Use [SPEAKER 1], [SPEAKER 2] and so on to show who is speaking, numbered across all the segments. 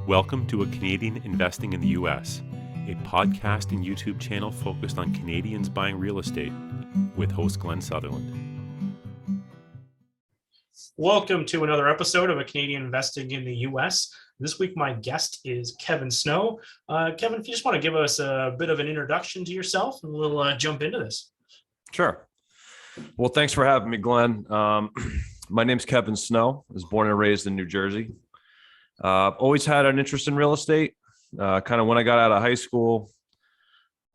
[SPEAKER 1] Welcome to A Canadian Investing in the U.S., a podcast and YouTube channel focused on Canadians buying real estate with host Glenn Sutherland.
[SPEAKER 2] Welcome to another episode of A Canadian Investing in the U.S. This week, my guest is Kevin Snow. Kevin, if you just want to give us a bit of an introduction to yourself, and we'll jump into this.
[SPEAKER 3] Sure. Well, thanks for having me, Glenn. My name's Kevin Snow. I was born and raised in New Jersey. Always had an interest in real estate. Kind of when I got out of high school,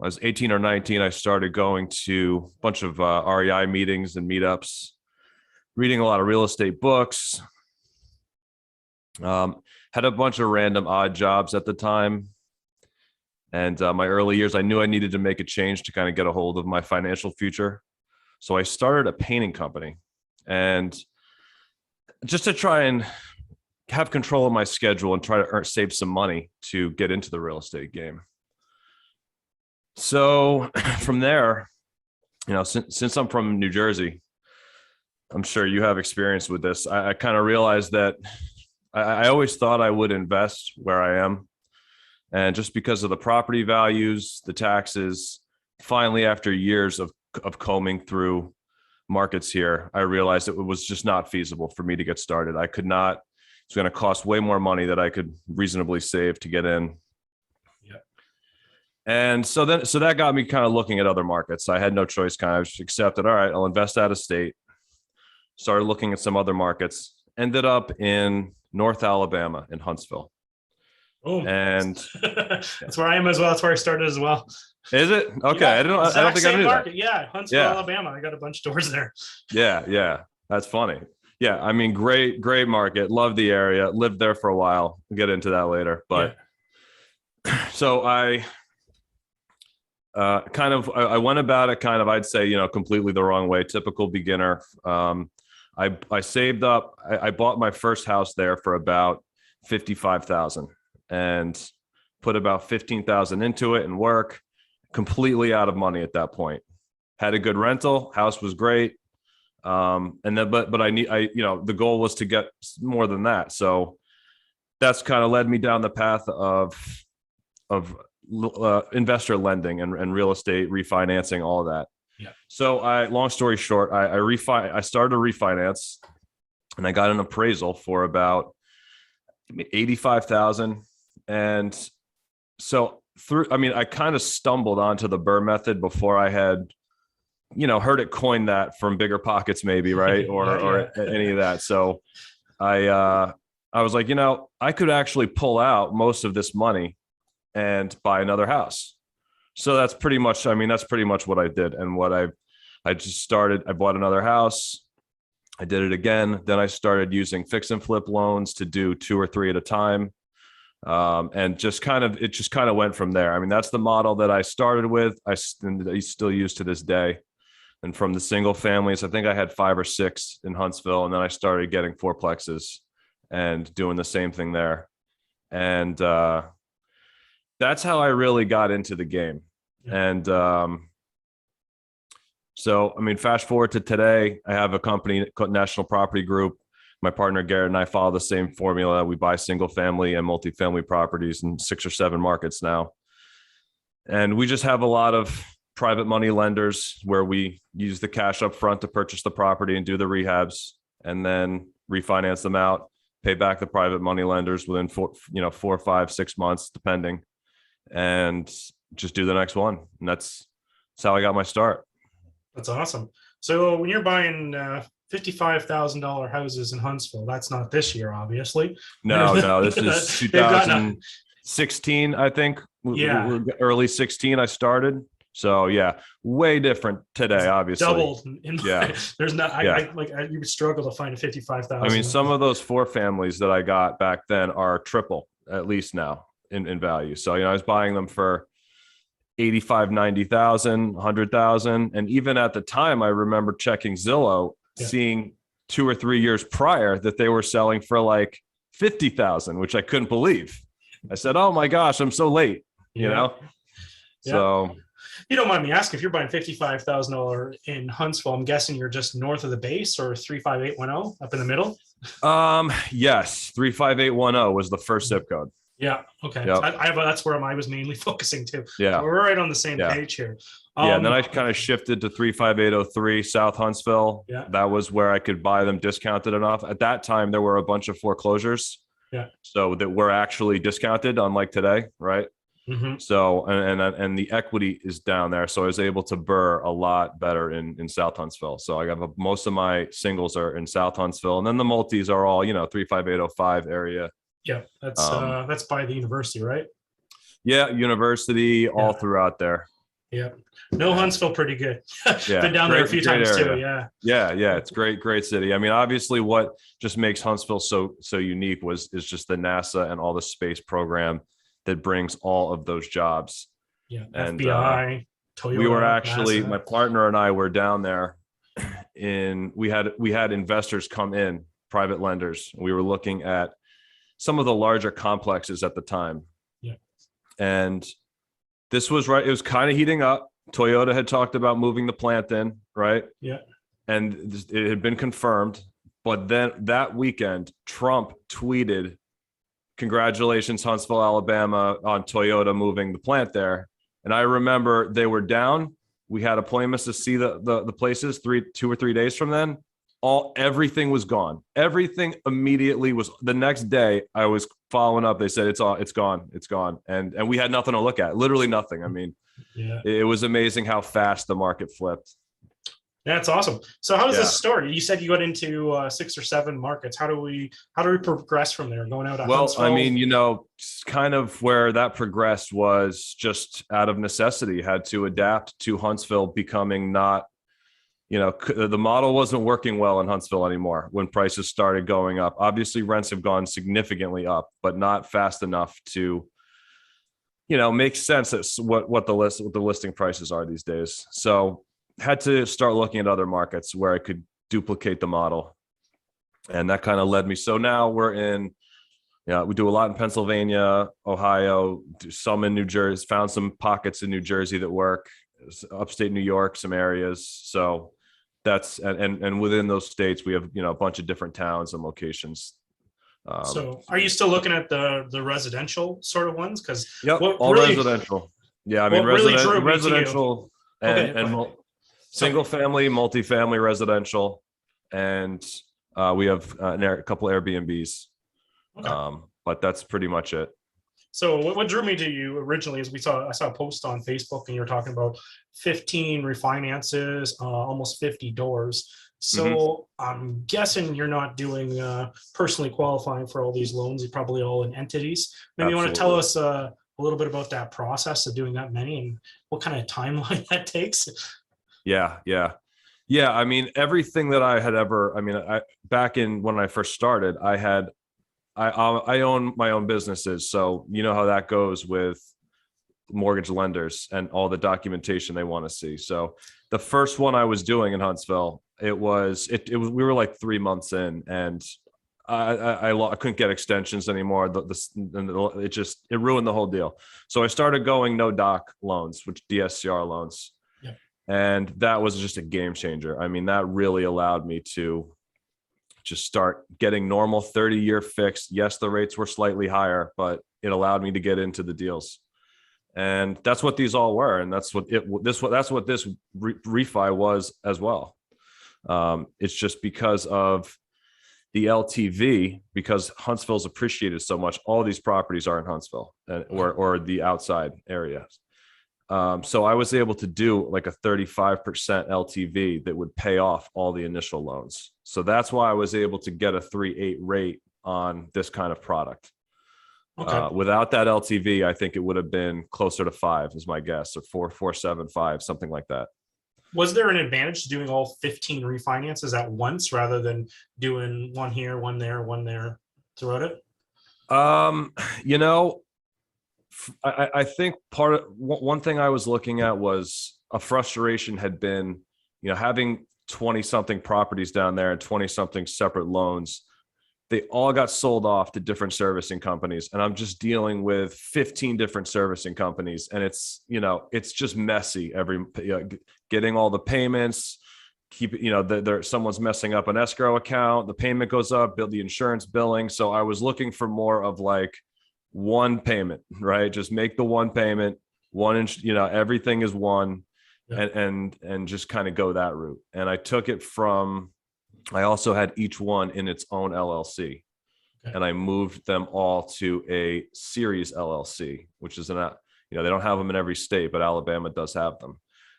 [SPEAKER 3] I was 18 or 19, I started going to a bunch of REI meetings and meetups, reading a lot of real estate books. Had a bunch of random odd jobs at the time. And my early years, I knew I needed to make a change to kind of get a hold of my financial future. So I started a painting company, and just to try and have control of my schedule and try to save some money to get into the real estate game. So from there, since I'm from New Jersey, I'm sure you have experience with this. I kind of realized that I always thought I would invest where I am. And just because of the property values, the taxes, finally, after years of combing through markets here, I realized it was just not feasible for me to get started. I could not. It's going to cost way more money that I could reasonably save to get in.
[SPEAKER 2] Yeah.
[SPEAKER 3] And so that got me kind of looking at other markets. I had no choice, kind of just accepted, all right, I'll invest out of state. Started looking at some other markets, ended up in North Alabama in Huntsville.
[SPEAKER 2] Oh,
[SPEAKER 3] and
[SPEAKER 2] that's where I am as well. That's where I started as well.
[SPEAKER 3] Is it? Okay.
[SPEAKER 2] Yeah,
[SPEAKER 3] I don't think I knew
[SPEAKER 2] market.
[SPEAKER 3] that.
[SPEAKER 2] Yeah. Huntsville, Alabama. I got a bunch of doors there.
[SPEAKER 3] Yeah. That's funny. Yeah, I mean, great market. Love the area. Lived there for a while. We'll get into that later. But So I I went about it kind of, I'd say, completely the wrong way. Typical beginner. I saved up. I bought my first house there for about $55,000 and put about $15,000 into it and work. Completely out of money at that point. Had a good rental. House was great. And then, but the goal was to get more than that. So that's kind of led me down the path of investor lending and real estate refinancing, all of that.
[SPEAKER 2] Yeah. So
[SPEAKER 3] long story short, I started a refinance, and I got an appraisal for about $85,000. And so I kind of stumbled onto the Burr method before I had heard it coined that from Bigger Pockets, maybe, right? Or any of that. So I was like, I could actually pull out most of this money and buy another house. So that's pretty much what I did. And what I just started, I bought another house. I did it again. Then I started using fix and flip loans to do 2 or 3 at a time. And it just kind of went from there. I mean, that's the model that I started with. I still use to this day. And from the single families, I think I had 5 or 6 in Huntsville. And then I started getting fourplexes and doing the same thing there. And that's how I really got into the game. Yeah. And fast forward to today, I have a company called National Property Group. My partner, Garrett, and I follow the same formula. We buy single family and multifamily properties in 6 or 7 markets now. And we just have a lot of private money lenders where we use the cash up front to purchase the property and do the rehabs, and then refinance them out, pay back the private money lenders within 4, 5, 6 months, depending, and just do the next one. And that's how I got my start.
[SPEAKER 2] That's awesome. So when you're buying $55,000 houses in Huntsville, that's not this year, obviously.
[SPEAKER 3] No, this is 2016, I think. Yeah, early 16 I started. So yeah, way different today, obviously.
[SPEAKER 2] Doubled.
[SPEAKER 3] Yeah.
[SPEAKER 2] There's not, you would struggle to find a 55,000.
[SPEAKER 3] I mean, some of those 4 families that I got back then are triple, at least now, in value. So, I was buying them for 85, 90,000, 100,000. And even at the time, I remember checking Zillow, seeing 2 or 3 years prior that they were selling for like 50,000, which I couldn't believe. I said, oh my gosh, I'm so late,
[SPEAKER 2] Yeah.
[SPEAKER 3] So
[SPEAKER 2] You don't mind me asking, if you're buying $55,000 in Huntsville, I'm guessing you're just north of the base, or 35810 up in the middle?
[SPEAKER 3] Yes, 35810 was the first zip code.
[SPEAKER 2] Yeah. Okay.
[SPEAKER 3] Yep.
[SPEAKER 2] That's where I was mainly focusing too.
[SPEAKER 3] Yeah.
[SPEAKER 2] So we're right on the same
[SPEAKER 3] Yeah.
[SPEAKER 2] page here.
[SPEAKER 3] Yeah, and then I kind of shifted to 35803 South Huntsville.
[SPEAKER 2] Yeah.
[SPEAKER 3] That was where I could buy them discounted enough. At that time, there were a bunch of foreclosures.
[SPEAKER 2] Yeah.
[SPEAKER 3] So that were actually discounted, unlike today, right?
[SPEAKER 2] Mhm.
[SPEAKER 3] So and the equity is down there, so I was able to burr a lot better in South Huntsville. So I got most of my singles are in South Huntsville, and then the multis are all 35805 area.
[SPEAKER 2] Yeah, that's by the university, right?
[SPEAKER 3] Yeah, university all throughout there.
[SPEAKER 2] Yeah, no, Huntsville, pretty good.
[SPEAKER 3] Yeah,
[SPEAKER 2] been down there a few times
[SPEAKER 3] area.
[SPEAKER 2] too. Yeah.
[SPEAKER 3] Yeah, it's great city. I mean, obviously, what just makes Huntsville so unique is just the NASA and all the space program that brings all of those jobs.
[SPEAKER 2] Yeah,
[SPEAKER 3] and
[SPEAKER 2] FBI, Toyota.
[SPEAKER 3] We were actually,
[SPEAKER 2] NASA.
[SPEAKER 3] my partner and I were down there. We had investors come in, private lenders. We were looking at some of the larger complexes at the time.
[SPEAKER 2] Yeah,
[SPEAKER 3] and this was right. It was kind of heating up. Toyota had talked about moving the plant in, right?
[SPEAKER 2] Yeah.
[SPEAKER 3] And it had been confirmed. But then that weekend, Trump tweeted, "Congratulations, Huntsville, Alabama, on Toyota moving the plant there." And I remember they were down. We had appointments to see the places 2 or 3 days from then. Everything was gone. Everything immediately was. The next day, I was following up. They said it's gone, and we had nothing to look at. Literally nothing. I mean,
[SPEAKER 2] yeah,
[SPEAKER 3] it was amazing how fast the market flipped.
[SPEAKER 2] That's awesome. So how does this start? You said you got into 6 or 7 markets. How do we progress from there? Going out.
[SPEAKER 3] Well,
[SPEAKER 2] Huntsville?
[SPEAKER 3] I mean, kind of where that progressed was just out of necessity. Had to adapt to Huntsville becoming not. The model wasn't working well in Huntsville anymore when prices started going up. Obviously, rents have gone significantly up, but not fast enough to, make sense at what the listing prices are these days. So had to start looking at other markets where I could duplicate the model. And that kind of led me. So now we're in, we do a lot in Pennsylvania, Ohio, do some in New Jersey, found some pockets in New Jersey that work, upstate New York, some areas. So that's and within those states we have a bunch of different towns and locations.
[SPEAKER 2] So are you still looking at the residential sort of ones? Because
[SPEAKER 3] all really, residential. Yeah, I mean residential and single family, multifamily residential, and we have a couple Airbnbs. Okay. But that's pretty much it.
[SPEAKER 2] So what drew me to you originally is I saw a post on Facebook and you were talking about 15 refinances, almost 50 doors. So I'm guessing you're not doing personally qualifying for all these loans. You're probably all in entities. Maybe you want to tell us a little bit about that process of doing that many and what kind of timeline that takes.
[SPEAKER 3] Yeah. I mean, everything that I had ever, back in when I first started, I own my own businesses. So you know how that goes with mortgage lenders and all the documentation they want to see. So the first one I was doing in Huntsville, we were like 3 months in, and I couldn't get extensions anymore. It ruined the whole deal. So I started going no doc loans, which DSCR loans. Yeah. And that was just a game changer. I mean, that really allowed me to just start getting normal 30-year fixed. Yes, the rates were slightly higher, but it allowed me to get into the deals. And that's what these all were. And that's what this refi was as well. It's just because of the LTV, because Huntsville's appreciated so much. All these properties are in Huntsville or the outside areas. So I was able to do like a 35% LTV that would pay off all the initial loans. So that's why I was able to get a 3.8 rate on this kind of product. Okay. Without that LTV, I think it would have been closer to 5 is my guess, or 4.75, something like that.
[SPEAKER 2] Was there an advantage to doing all 15 refinances at once rather than doing one here, one there throughout it?
[SPEAKER 3] I think one thing I was looking at was a frustration had been, having 20 something properties down there and 20 something separate loans. they all got sold off to different servicing companies. And I'm just dealing with 15 different servicing companies. And it's, it's just messy getting all the payments, someone's messing up an escrow account, the payment goes up, the insurance billing. So I was looking for more of like one payment, right? Just make the one payment, everything is one. Yeah. And just kind of go that route. And I also had each one in its own LLC. Okay. And I moved them all to a series LLC, which is they don't have them in every state, but Alabama does have them,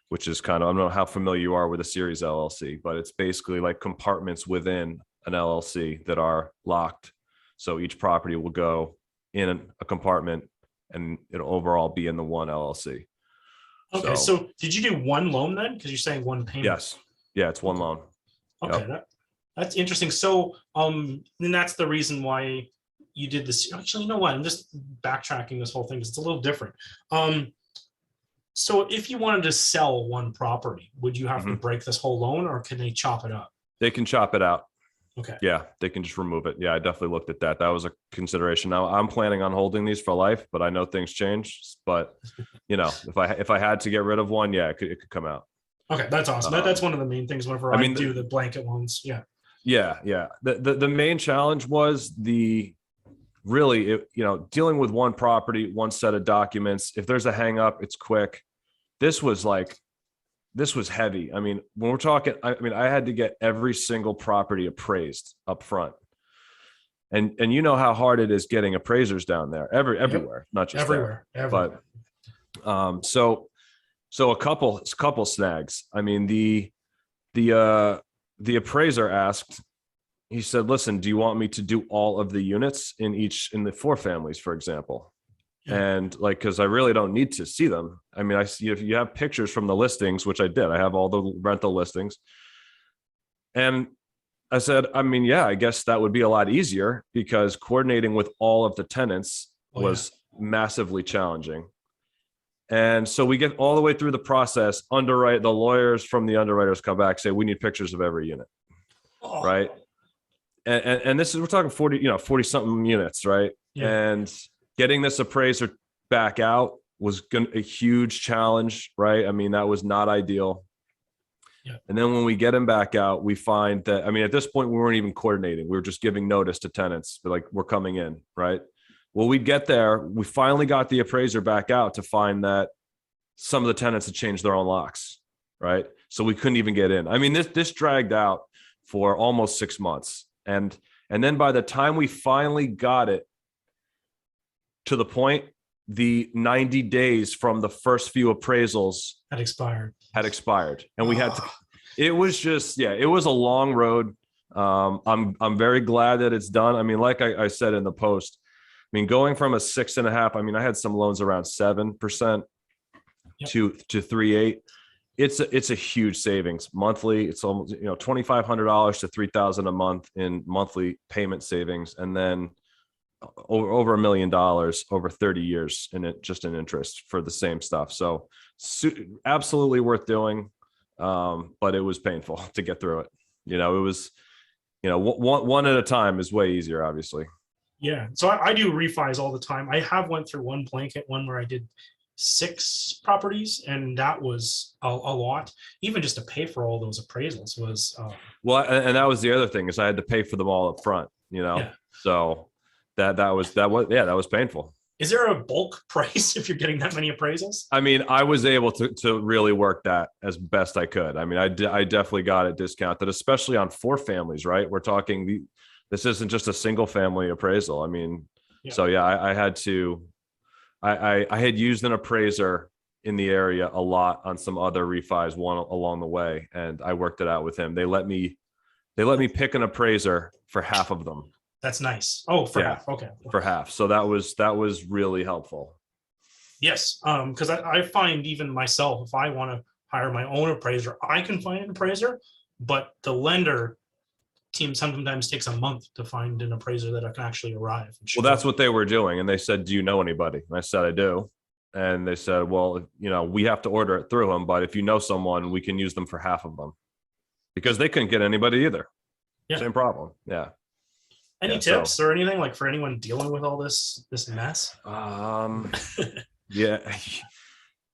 [SPEAKER 3] which is I don't know how familiar you are with a series LLC, but it's basically like compartments within an LLC that are locked. So each property will go in a compartment and it'll overall be in the one LLC.
[SPEAKER 2] Okay. So did you do one loan then? Because you're saying one payment.
[SPEAKER 3] Yes. Yeah, it's one loan.
[SPEAKER 2] Okay. Yep. That's interesting. So, then that's the reason why you did this. Actually, you know what? I'm just backtracking this whole thing because it's a little different. So if you wanted to sell one property, would you have to break this whole loan, or can they chop it up?
[SPEAKER 3] They can chop it out.
[SPEAKER 2] Okay.
[SPEAKER 3] Yeah, they can just remove it. Yeah, I definitely looked at that. That was a consideration. Now I'm planning on holding these for life, but I know things change. But if I had to get rid of one, yeah, it could come out.
[SPEAKER 2] Okay, that's awesome. That's one of the main things whenever I do the blanket loans. Yeah.
[SPEAKER 3] Yeah. The main challenge was dealing with one property, one set of documents. If there's a hang up, it's quick. This was heavy. I mean, when we're talking, I had to get every single property appraised up front. And you know how hard it is getting appraisers down there everywhere, not just
[SPEAKER 2] everywhere.
[SPEAKER 3] But so a couple snags. I mean, the appraiser asked, he said, listen, do you want me to do all of the units in the 4 families, for example? Yeah. And because I really don't need to see them. I mean, I see if you have pictures from the listings, which I did, I have all the rental listings. And I said, I guess that would be a lot easier because coordinating with all of the tenants was massively challenging. And so we get all the way through the process, the lawyers from the underwriters come back, say, we need pictures of every unit. Oh. Right. And this is, we're talking 40 something units. Right. Yeah. And getting this appraiser back out was a huge challenge. Right. I mean, that was not ideal. Yeah. And then when we get him back out, we find that, at this point, we weren't even coordinating. We were just giving notice to tenants, but we're coming in. Right. Well, we'd get there. We finally got the appraiser back out to find that some of the tenants had changed their own locks, right? So we couldn't even get in. I mean, this dragged out for almost 6 months. And then by the time we finally got it to the point, the 90 days from the first few appraisals
[SPEAKER 2] had expired. And
[SPEAKER 3] we had to, it was just, it was a long road. I'm very glad that it's done. I mean, like I said in the post, going from a 6.5, I had some loans around 7% to 3.8. It's a huge savings monthly. It's almost, $2,500 to $3,000 a month in monthly payment savings. And then over $1 million over 30 years in interest for the same stuff. So absolutely worth doing. But it was painful to get through it. It was, one at a time is way easier, obviously.
[SPEAKER 2] Yeah. So I do refis all the time. I have went through one blanket one where I did 6 properties, and that was a lot. Even just to pay for all those appraisals was
[SPEAKER 3] well, and that was the other thing, is I had to pay for them all up front, so that was painful.
[SPEAKER 2] Is there a bulk price if you're getting that many appraisals?
[SPEAKER 3] I was able to really work that as best I could. I definitely got it discounted, especially on 4 families, right? We're talking this isn't just a single family appraisal. So I had to, I had used an appraiser in the area a lot on some other refis along the way. And I worked it out with him. They let me pick an appraiser for half of them.
[SPEAKER 2] That's nice. Oh, for half. Okay.
[SPEAKER 3] For half. So that was really helpful.
[SPEAKER 2] Yes. Cause I find even myself, if I want to hire my own appraiser, I can find an appraiser, but the lender team sometimes takes a month to find an appraiser that can actually arrive.
[SPEAKER 3] Well, that's what they were doing. And they said, do you know anybody? And I said, I do. And they said, well, we have to order it through them, but if you know someone, we can use them for half of them, because they couldn't get anybody either. Yeah. Same problem. Yeah.
[SPEAKER 2] Any
[SPEAKER 3] Yeah,
[SPEAKER 2] tips or anything like for anyone dealing with all this mess?
[SPEAKER 3] Yeah,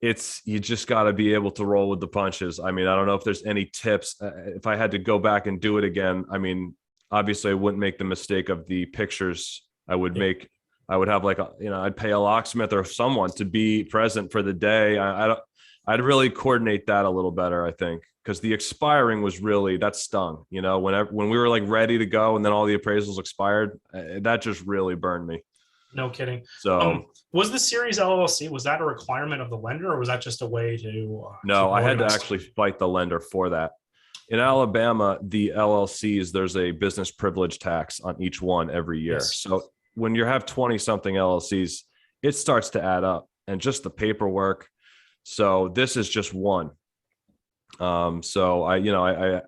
[SPEAKER 3] you just got to be able to roll with the punches. I mean, I don't know if there's any tips. If I had to go back and do it again, I mean, obviously I wouldn't make the mistake of the pictures. I would have like I'd pay a locksmith or someone to be present for the day. I'd really coordinate that a little better, I think, because the expiring was really, that stung. When we were like ready to go and then all the appraisals expired, that just really burned me.
[SPEAKER 2] No kidding.
[SPEAKER 3] So
[SPEAKER 2] was the series LLC, was that a requirement of the lender, or was that just a way to
[SPEAKER 3] no, I had to actually fight the lender for that. In Alabama, the LLCs, there's a business privilege tax on each one every year.
[SPEAKER 2] Yes.
[SPEAKER 3] So when you have 20 something LLCs, it starts to add up, and just the paperwork. So this is just one. So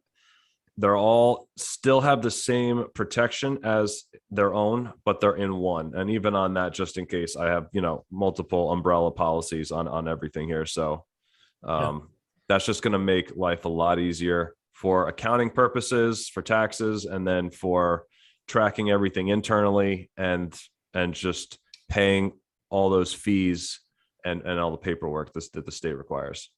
[SPEAKER 3] they're all still have the same protection as their own, but they're in one. And even on that, just in case, I have, multiple umbrella policies on everything here. So that's just going to make life a lot easier for accounting purposes, for taxes, and then for tracking everything internally and just paying all those fees and all the paperwork that the state requires.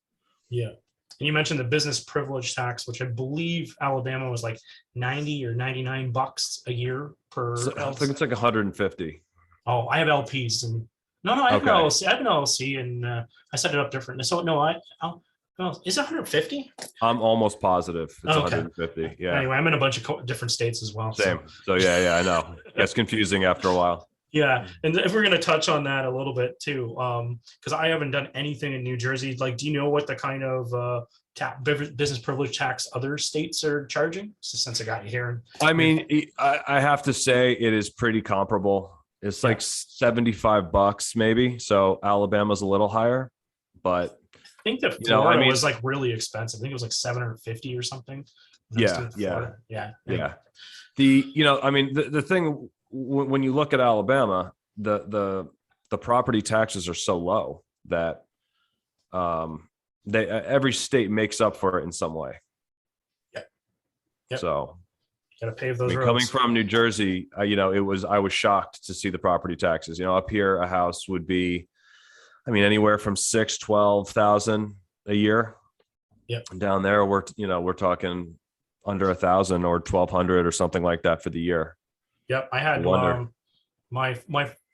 [SPEAKER 2] Yeah. And you mentioned the business privilege tax, which I believe Alabama was like 90 or 99 bucks a year per.
[SPEAKER 3] So I think it's like 150.
[SPEAKER 2] Oh, I have LPs and I have
[SPEAKER 3] Okay.
[SPEAKER 2] an LLC. I have an LLC and I set it up different. So is it 150?
[SPEAKER 3] I'm almost positive it's
[SPEAKER 2] Okay.
[SPEAKER 3] 150. Yeah.
[SPEAKER 2] Anyway, I'm in a bunch of different states as well.
[SPEAKER 3] Same. So yeah, I know. It's confusing after a while.
[SPEAKER 2] Yeah, and if we're going to touch on that a little bit too, because I haven't done anything in New Jersey. Like, do you know what the kind of business privilege tax other states are charging? Since I got you here.
[SPEAKER 3] I mean, I have to say it is pretty comparable. It's like $75 maybe. So Alabama's a little higher, but
[SPEAKER 2] I think that Florida was like really expensive. I think it was like 750 or something.
[SPEAKER 3] Yeah. The thing, when you look at Alabama, the property taxes are so low that every state makes up for it in some way.
[SPEAKER 2] Yep.
[SPEAKER 3] So
[SPEAKER 2] gotta pave those roads.
[SPEAKER 3] Coming from New Jersey, I was shocked to see the property taxes. Up here, a house would be, anywhere from 6,000-12,000 a year.
[SPEAKER 2] Yep.
[SPEAKER 3] Down there, we're talking under 1,000 or 1,200 or something like that for the year.
[SPEAKER 2] Yep, I had my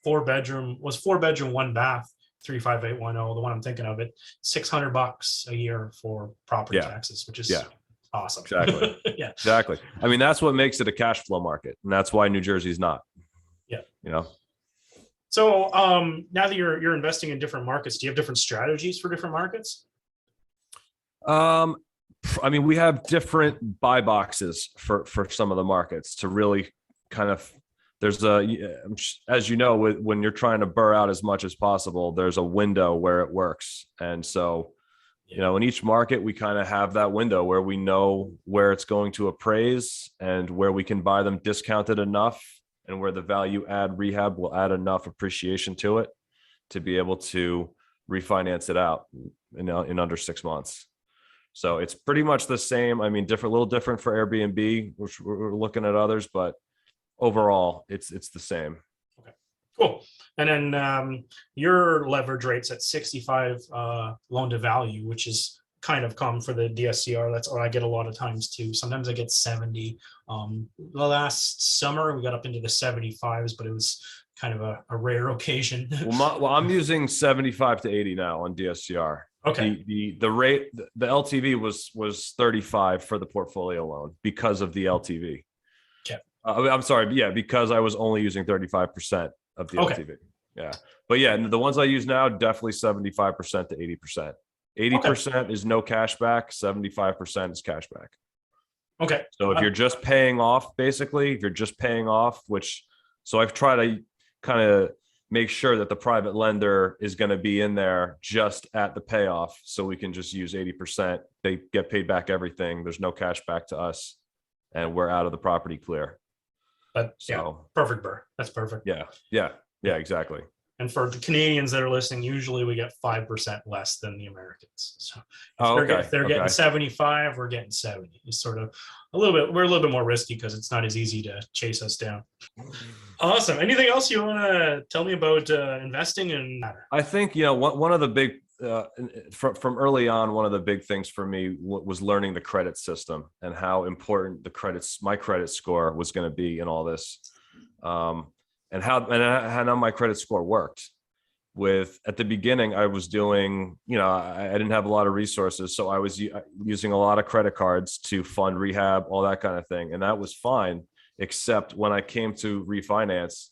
[SPEAKER 2] 4-bedroom was 4-bedroom, 1 bath, 35810. The one I'm thinking of, $600 a year for property taxes, which is awesome.
[SPEAKER 3] Exactly.
[SPEAKER 2] Yeah,
[SPEAKER 3] exactly. That's what makes it a cash flow market, and that's why New Jersey's not.
[SPEAKER 2] Yeah. So now that you're investing in different markets, do you have different strategies for different markets?
[SPEAKER 3] We have different buy boxes for some of the markets to really kind of, as you know, when you're trying to burr out as much as possible, there's a window where it works. And so, in each market, we kind of have that window where we know where it's going to appraise and where we can buy them discounted enough and where the value add rehab will add enough appreciation to it to be able to refinance it out in under 6 months. So it's pretty much the same. A little different for Airbnb, which we're looking at others, but overall it's the same.
[SPEAKER 2] Okay, cool. And then your leverage rate's at 65 loan to value, which is kind of common for the DSCR. That's what I get a lot of times too. Sometimes I get 70. The last summer we got up into the 75s, but it was kind of a rare occasion.
[SPEAKER 3] Well, I'm using 75 to 80 now on DSCR.
[SPEAKER 2] Okay.
[SPEAKER 3] The rate, the LTV was 35 for the portfolio loan because of the LTV.
[SPEAKER 2] Okay.
[SPEAKER 3] I'm sorry, but because I was only using 35% of the LTV. Yeah. But the ones I use now, definitely 75% to 80%. 80% is no cash back, 75% is cash back.
[SPEAKER 2] Okay.
[SPEAKER 3] So if you're just paying off, so I've tried to kind of make sure that the private lender is going to be in there just at the payoff. So we can just use 80%. They get paid back everything. There's no cash back to us and we're out of the property clear.
[SPEAKER 2] But perfect, Burr. That's perfect.
[SPEAKER 3] Yeah, exactly.
[SPEAKER 2] And for the Canadians that are listening, usually we get 5% less than the Americans. So if they're getting 75, we're getting 70. It's sort of we're a little bit more risky because it's not as easy to chase us down. Awesome. Anything else you want to tell me about investing in?
[SPEAKER 3] I think, one of the big, from early on, one of the big things for me was learning the credit system and how important my credit score was going to be in all this. And how my credit score worked. At the beginning, I was doing, I didn't have a lot of resources. So I was using a lot of credit cards to fund rehab, all that kind of thing. And that was fine, except when I came to refinance,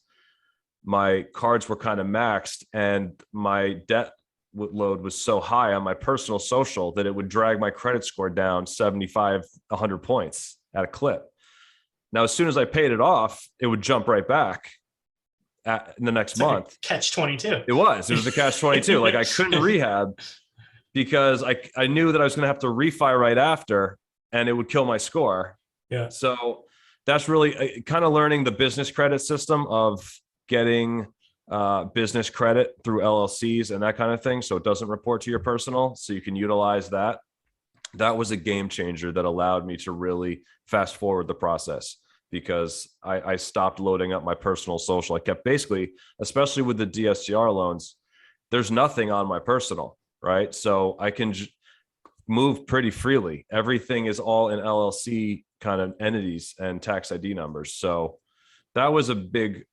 [SPEAKER 3] my cards were kind of maxed and my debt load was so high on my personal social that it would drag my credit score down 75, 100 points at a clip. Now, as soon as I paid it off, it would jump right back in the next month.
[SPEAKER 2] Catch-22.
[SPEAKER 3] It was a catch-22. Like I couldn't rehab because I knew that I was going to have to refi right after and it would kill my score.
[SPEAKER 2] Yeah.
[SPEAKER 3] So that's really kind of learning the business credit system of getting business credit through LLCs and that kind of thing. So it doesn't report to your personal. So you can utilize that. That was a game changer that allowed me to really fast forward the process, because I stopped loading up my personal social. I kept basically, especially with the DSCR loans, there's nothing on my personal, right? So I can move pretty freely. Everything is all in LLC kind of entities and tax ID numbers. So that was a big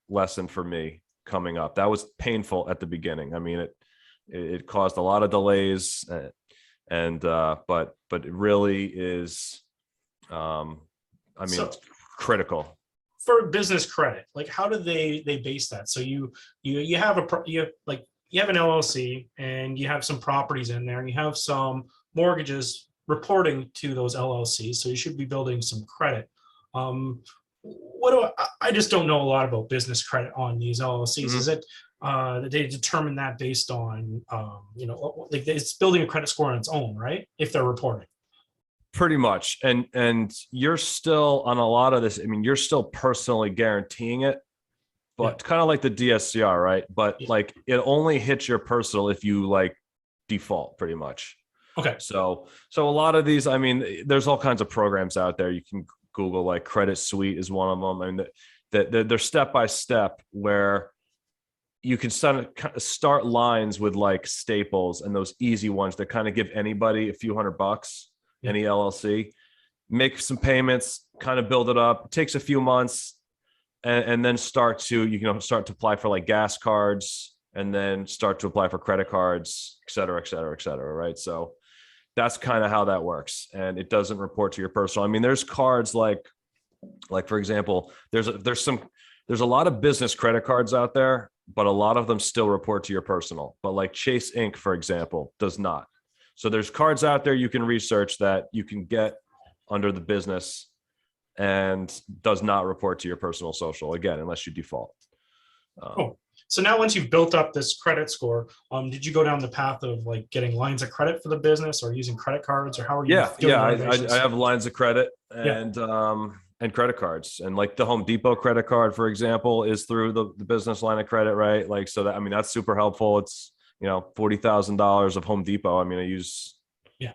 [SPEAKER 3] lesson for me coming up. That was painful at the beginning. I mean, it caused a lot of delays, but it really is. It's critical
[SPEAKER 2] for business credit. Like, how do they base that? So you have an LLC and you have some properties in there and you have some mortgages reporting to those LLCs. So you should be building some credit. I just don't know a lot about business credit on these LLCs. Mm-hmm. Is it that they determine that based on, like it's building a credit score on its own, right? If they're reporting.
[SPEAKER 3] Pretty much. And you're still on a lot of this. I mean, you're still personally guaranteeing it, but kind of like the DSCR, right? But like it only hits your personal if you like default pretty much.
[SPEAKER 2] Okay.
[SPEAKER 3] So a lot of these, I mean, there's all kinds of programs out there. You can Google, like Credit Suite is one of them. I mean, they're step-by-step where you can start lines with like Staples and those easy ones that kind of give anybody a few $100. Any LLC, make some payments, kind of build it up. It takes a few months, and then start to apply for like gas cards, and then start to apply for credit cards, et cetera, et cetera, et cetera. Right. So that's kind of how that works, and it doesn't report to your personal. I mean, there's cards like for example, there's a lot of business credit cards out there, but a lot of them still report to your personal. But like Chase Inc., for example, does not. So there's cards out there you can research that you can get under the business and does not report to your personal social, again, unless you default.
[SPEAKER 2] Cool. So now once you've built up this credit score, did you go down the path of like getting lines of credit for the business or using credit cards, or how are you doing?
[SPEAKER 3] Yeah, I have lines of credit and credit cards, and like the Home Depot credit card, for example, is through the business line of credit, right? Like, so that, I mean, that's super helpful. It's, $40,000 of Home Depot. I mean, I use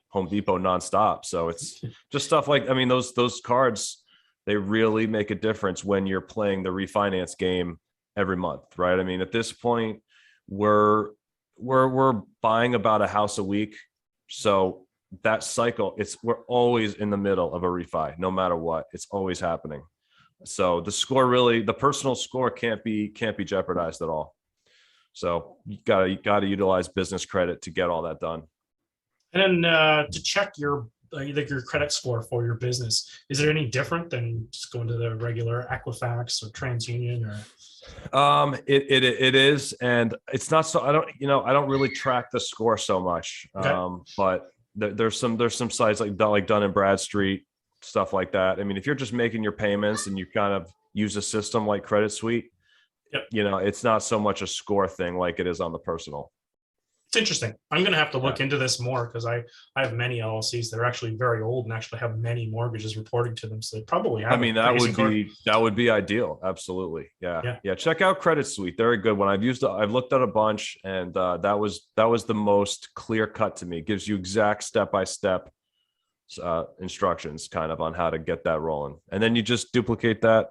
[SPEAKER 3] Home Depot nonstop. So it's just stuff like, I mean, those cards, they really make a difference when you're playing the refinance game every month, right? I mean, at this point, we're buying about a house a week. So that cycle, we're always in the middle of a refi, no matter what. It's always happening. So the personal score can't be jeopardized at all. So you gotta utilize business credit to get all that done.
[SPEAKER 2] And then to check your credit score for your business, is it any different than just going to the regular Equifax or TransUnion or?
[SPEAKER 3] It is, and it's not so. I don't really track the score so much. Okay. But there's some sites like Dun & Bradstreet, stuff like that. I mean, if you're just making your payments and you kind of use a system like Credit Suite, it's not so much a score thing like it is on the personal.
[SPEAKER 2] It's interesting. I'm going to have to look into this more because I have many LLCs that are actually very old and actually have many mortgages reporting to them. So they probably have.
[SPEAKER 3] I mean, that would be ideal. Absolutely. Yeah. Check out Credit Suite. They're a good one. I've looked at a bunch, and that was the most clear cut to me. It gives you exact step-by-step instructions kind of on how to get that rolling. And then you just duplicate that,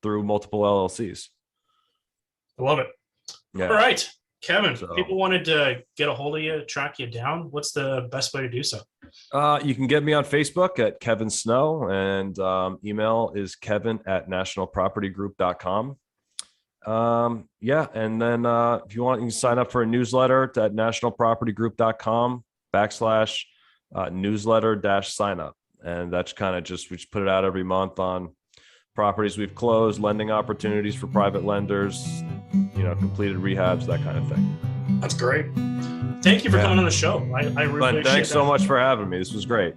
[SPEAKER 3] through multiple LLCs.
[SPEAKER 2] I love it.
[SPEAKER 3] Yeah.
[SPEAKER 2] All right. Kevin, people wanted to get a hold of you, track you down. What's the best way to do so?
[SPEAKER 3] You can get me on Facebook at Kevin Snow, and email is kevin@nationalpropertygroup.com. And then if you want, you can sign up for a newsletter at nationalpropertygroup.com/newsletter-sign up. And that's kind of we just put it out every month on properties we've closed, lending opportunities for private lenders, completed rehabs, that kind of thing.
[SPEAKER 2] That's great. Thank you for coming on the show. I really appreciate
[SPEAKER 3] thanks so much for having me. This was great.